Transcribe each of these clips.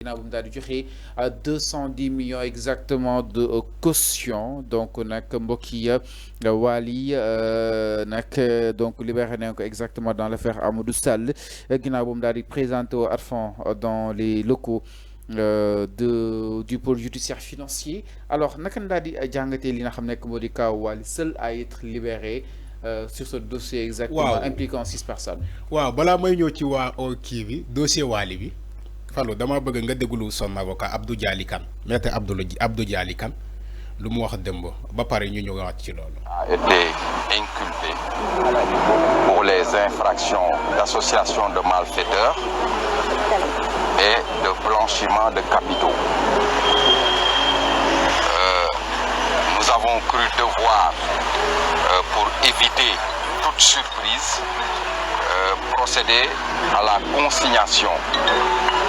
ginnaaw bu mu daal di joxe 210 millions exactement de caution donc nag mbokk yi Wally nag donc libéré nañ ko exactement dans l'affaire Amadou Sall ginnaaw bu mu daal di présenté au Arfan dans les locaux du pôle judiciaire financier alors naka la daal di jàngatee li nga xam ne moo di kaw Wally seul à être libéré sur ce dossier exactement impliquant 6 personnes. waaw balaa may ñëw ci waa kii bi dossier Wally bi. Fallou dama bëgg nga déglu son avocat Abdou Dialy Kane maître Abdou Dialy Kane lu mu wax démb ba pare ñu ñëwaat ci loolu. A été inculpé pour les infractions d'association de malfaiteurs et de blanchiment de capitaux. Nous avons cru devoir, pour éviter toute surprise, procéder à la consignation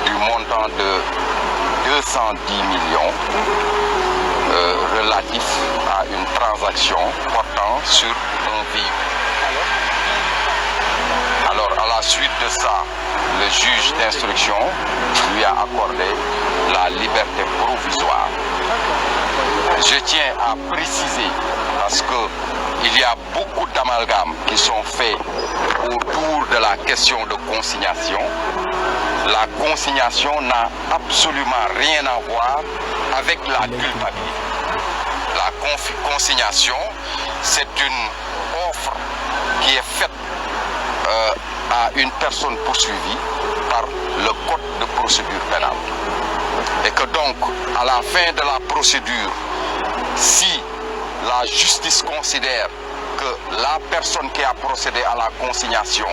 du montant de 210 millions relatif à une transaction portant sur un véhicule. Alors, à la suite de ça, le juge d'instruction lui a accordé la liberté provisoire. Je tiens à préciser, parce qu'il y a beaucoup d'amalgames qui sont faits autour de la question de consignation. La consignation n'a absolument rien à voir avec la culpabilité. La consignation, c'est une offre qui est faite à une personne poursuivie par le code de procédure pénale. Et que donc, à la fin de la procédure, si la justice considère que la personne qui a procédé à la consignation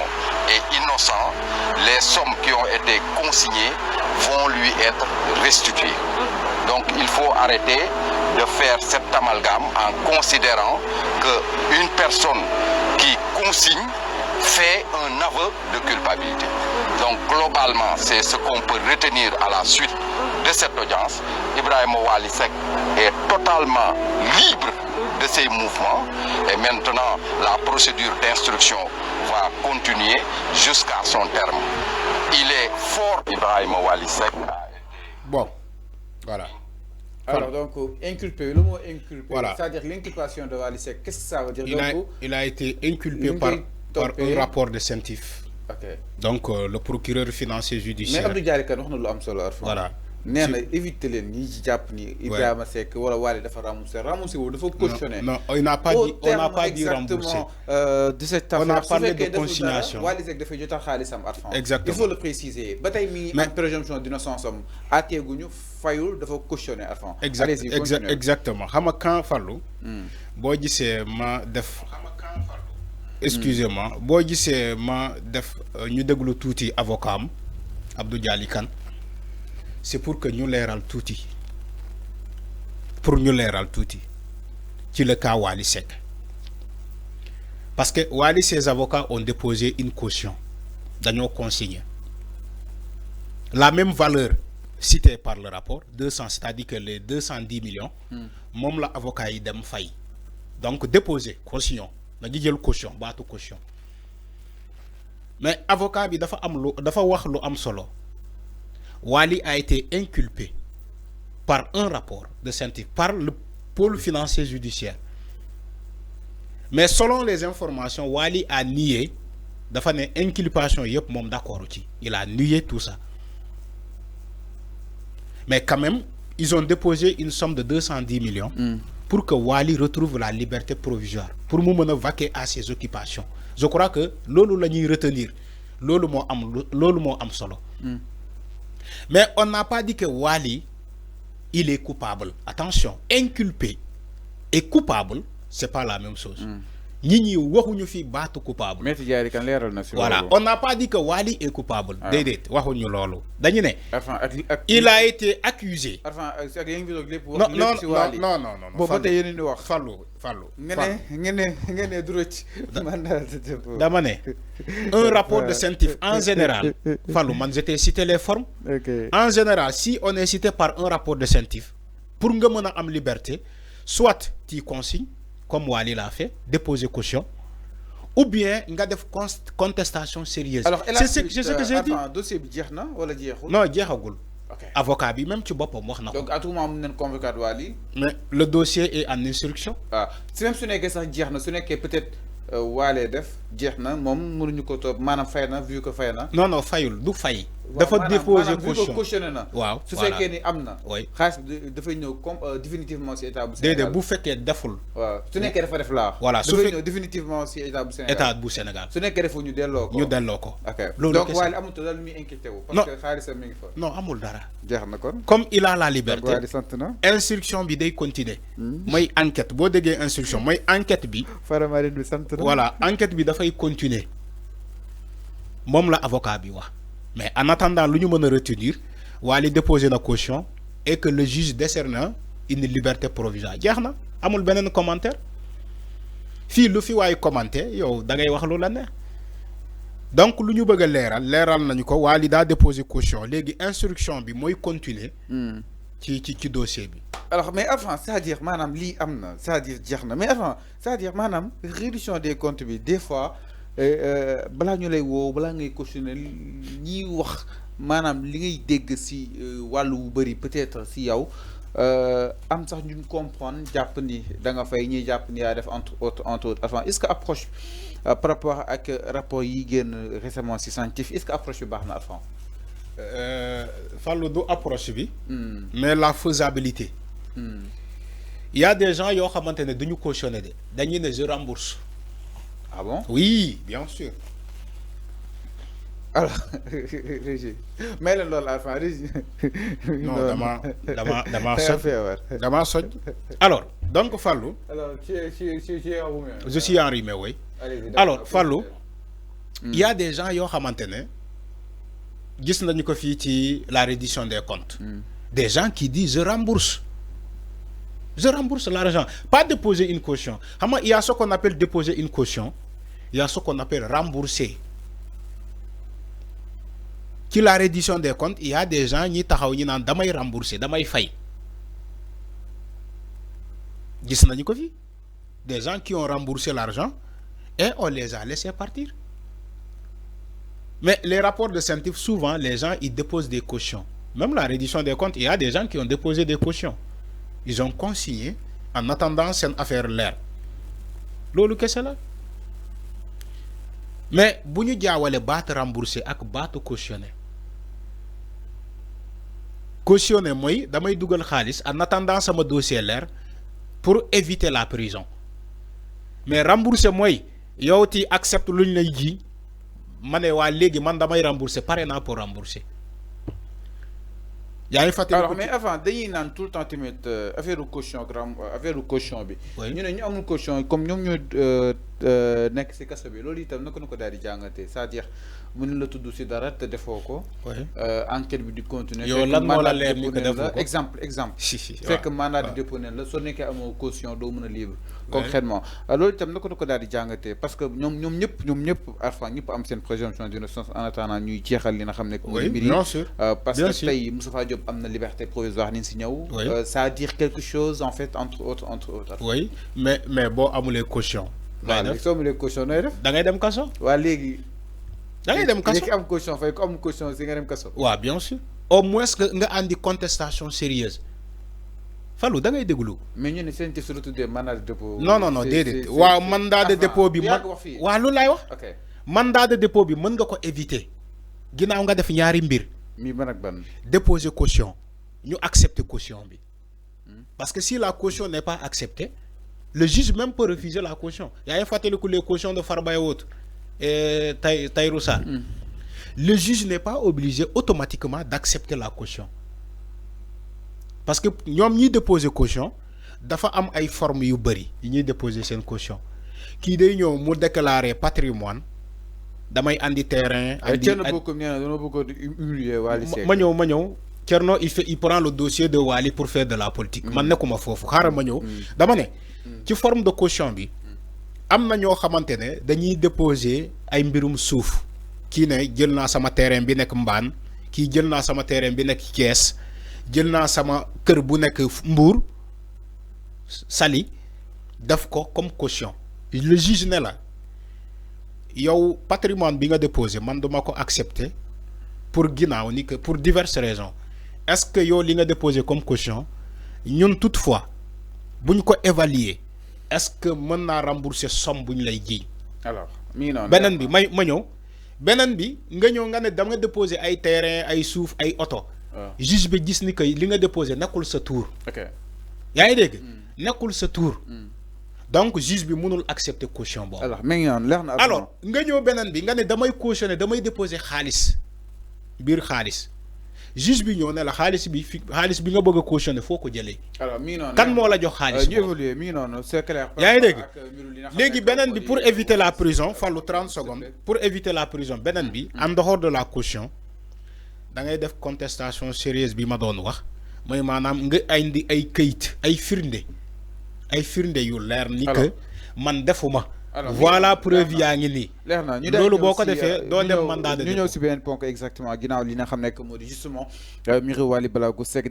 est innocent, les sommes qui ont été consignées vont lui être restituées. Donc il faut arrêter de faire cet amalgame en considérant qu'une personne qui consigne fait un aveu de culpabilité. Donc globalement, c'est ce qu'on peut retenir à la suite de cette audience. Ibrahima Wally Seck est totalement libre de ses mouvements et maintenant la procédure d'instruction va continuer jusqu'à son terme. Il est fort, Ibrahima Wally Seck. Bon, voilà. Alors donc inculpé, le mot inculpé, voilà. C'est-à-dire l'inculpation de Wally Seck, qu'est-ce que ça veut dire? Il a été inculpé par un rapport de CENTIF. Okay. Donc le procureur financier judiciaire. Mais Abdou Dialy Kane wax na lu am solo Arfan. Voilà. nee na éviter leen ñi ci jàpp ni Ibrahima Seck wala Wally dafa remboursé wu dafa cautionné. Non, on n'a pas dit remboursé. De cette affaire, on a parlé de consignation. Wally Seck dafa jot a xaalisam Arfan. Exactement. Il faut le préciser ba tey mi en présomption d'innocence am àtteeguñu fayul dafa cautionné Arfan. Exactement xam nga quand Fallou. boo gisee ma def. Excusez-moi boo gisee ma def ñu déglu tuuti avocat am Abdou Dialy Kane c'est pour que ñu leeral tuuti ci le cas Wally Seck parce que Wally ses avocats ont déposé une caution dañoo consigné la même valeur citée par le rapport 200, c'est-à-dire que les 210 millions moom la avocat yi dem fay donc déposer caution dañu jël caution baatu caution mais avocat bi dafa wax lu am solo Wally a été inculpé par un rapport de CENTIF par le pôle financier judiciaire mais selon les informations Wally a nié dafa ne inculpation yëpp moom d'accord ci il a nié tout ça mais quand même ils ont déposé une somme de 210 millions pour que Wally retrouve la liberté provisoire pour mu mën a vaquer à ses occupations je crois que loolu la ñuy retenir loolu moo am solo mais on n'a pas dit que Wally il est coupable attention inculpé et coupable c'est pas la même chose ñi waxuñu fi baatu coupable. Maître Dialy Kane leeral na si voilà on n'a pas dit que Wally est coupable. déedéet waxuñu loolu. dañu ne. il a été accusé. non. boobu ba tey yéen di wax. Fallou. ngeen ne du rëcc. dama ne un rapport de CENTIF en général. Fallou man je t'ai cité les formes. En général si on est cité par un rapport de CENTIF pour nga mën a am liberté soit tu consignes. Comme Wally l'a fait, déposer caution, ou bien nga def contestation sérieuse. Alors, c'est ce que j'ai dit. Dossier bi jeex na wala jeexul. Non jeexagul avocat bi même ci boppam wax na ko. donc à tout moment mën nañ convoquer Wally. mais le dossier est en instruction. ah si même su nekkee sax jeex na su nekkee peut-être Wally def jeex na moom mënuñu ko toog maanaam fay na vu que fay na. non fayul du fay. dafa déposer caution cautionné na. waaw su fekkee ni am na. oui xaalis bi dafay ñëw comme définitivement si état bu Sénégal. déedéet bu fekkee deful. waaw su nekkee dafa def laa. voilà su dafay ñëw définitivement si état bu Sénégal. état bu Sénégal. su nekkee defu ñu delloo ko. ñu delloo ko. ok loolu donc Wally amul daal lu muy inquiété wu. parce que xaalisam mi ngi fa. non amul dara. jeex na kon. comme il a la liberté. donc Wally sant na. instruction bi day continuer. mooy enquête boo déggee instruction mooy enquête bi. Faramareen bi sant na. voilà enquête bi dafay continuer moom la avocat bi wax. mais en attendant lu ñu mën a retenir Wally déposer na caution et que le juge décerne une liberté provisoire jeex na amul beneen commentaire fii lu fi waay commenter yow da ngay wax lu la ne donc lu ñu bëgg a leeral nañu ko Wally daa déposer caution léegi instruction bi mooy continuer ci dossier bi. alors mais avant c'est-à-dire maanaam lii am na c'est-à-dire jeex na mais avant c'est-à-dire maanaam réduction des comptes bi des fois balaa ñu lay woow balaa ngay cautionner ñiy wax maanaam li ngay dégg si wàllu wu bëri peut-être si yow am sax ñu comprendre jàpp ni da nga fay ñuy jàpp ni yaa def entre autres avant est-ce que approche par rapport ak rapport yi génn récemment si scientifique est-ce que approche bi baax na avant. Fallou du approche bi. mais la faisabilité. Il y a des gens yoo xamante ne duñu cautionner de dañuy ne je rembourse. Ah bon? Oui, bien sûr. Alors, Régis, mais le lol à faire, Régis. Non, dama soj. Alors, donc Fallou. Alors, tu es enrhumé. Je suis enrhumé, oui. Alors, Fallou, il y a des gens yoo xamante ne gis nañu ko fii ci la reddition des comptes. Des gens qui disent je rembourse. Je rembourse l'argent. Pas déposer une caution. Il y a ce qu'on appelle déposer une caution. Il y a ce qu'on appelle rembourser. Qui la reddition des comptes, il y a des gens qui ont damay rembourser, damay fay. Des gens qui ont remboursé l'argent et on les a laissés partir. Mais les rapports de scientifiques, souvent, les gens, ils déposent des cautions. Même la reddition des comptes, il y a des gens qui ont déposé des cautions. Ils ont consigné en attendant cette affaire l'air. Lolo qu'est-ce que c'est là? Mais si nous avons battre remboursé et battre cautionné. Cautionné, moi, damay dougal khalis en attendant sama dossier l'air pour éviter la prison. Mais rembourser, moi, yow ti accepte luñ lay ji mané wa légui man damay rembourser paré na pour rembourser. Alors mais avant dañuy naan tout le temps tamit affaire caution affaire caution bi ñu ne ñu amul caution comme ñoom ñoo nekk ci kaso bi loolu itam naka na ko daal di jàngatee c'est-à-dire mën la tudd ci dara te defoo ko enquête bi di continuer yow lan moo la leer ni ko defoo ko exemple fekk mandat de dépôt la soo nekkee amoo caution doo mën a libre concrètement loolu itam naka na ko daal di jàngatee parce que ñoom ñëpp arfan ñëpp am seen présomption d'innocence en attendant ñuy jeexal li nga xam ne mbir yi parce que tey Moustapha Diop am na liberté provisoire ni si ñëw ça veut dire quelque chose en fait entre autres oui mais boo amulee caution soo amulee caution nooy def da ngay dem kaso waa léegi da ngay dem kaso léegi am caution fay ko am caution si nga dem kaso waaw bien sûr au moins que nga andi contestation sérieuse Fallou da ngay déglu mais ñu ne seen ci surtout des mandats de dépôt non déedéet waaw mandat de dépôt bi waaw lu lay wax mandat de dépôt bi mën nga ko éviter ginnaaw nga def ñaari mbir mi ban ak ban déposer caution ñu accepter caution bi parce que si la caution n'est pas acceptée le juge même peut refuser la caution il y a fàttaliku les cautions de Farba et autres et Tahirou Sarr le juge n'est pas obligé automatiquement d'accepter la caution parce que ñoom ñuy déposer caution dafa am ay formes yu bëri yi ñuy déposer seen caution kii day ñëw mu déclarer patrimoine damay andi terrain andi ma ñëw Thierno il prend le dossier de Wally pour faire de la politique man nekkuma foofu xaaral ma ñëw dama ne ci forme de caution bi am na ñoo xamante ne dañuy déposer ay mbirum suuf kii ne jël naa sama terrain bi nekk Mbaan kii jël naa sama terrain bi nekk Thiès jël naa sama kër bu nekk Mbour Saly def ko comme caution le juge ne la yow patrimoine bi nga déposé man duma ko accepter pour ginnaaw ni que pour diverses raisons est-ce que yow li nga déposé comme caution ñun toutefois buñ ko évaluer est-ce que mën naa rembourser somme buñ lay jiiñ. alors mi non beneen bi ma ñëw beneen bi nga ñëw nga ne da nga déposé ay terrain ay suuf ay oto. juge bi gis ni que li nga déposé nekkul sa tour. ok yaa ngi dégg. nekkul sa tour. donc juge bi mënul accepter caution boobu. alors mi ngi noonu leer na. alors nga ñëw beneen bi nga ne damay cautionner damay déposer xaalis biir xaalis juge bi ñëw ne la xaalis bi nga bëgg a cautionner foo ko jëlee. alors mi ngi noonu kan moo la jox xaalis. ñu évoluer mi ngi noonu c'est clair. yaa ngi dégg léegi beneen bi pour éviter la prison fallu 30 secondes pour éviter la prison beneen bi en dehors de la caution da ngay def contestation sérieuse bi ma doon wax mooy maanaam nga indi ay këyit ay firnde yu leer ni que man defuma. voilà preuve yaa ngi nii. leer na ñu loolu boo ko defee doo dem mandat de dépôt. ñu ñëw si beneen ponk exactement ginnaaw li nga xam ne moo di justement mbiru Wally Ballago Seck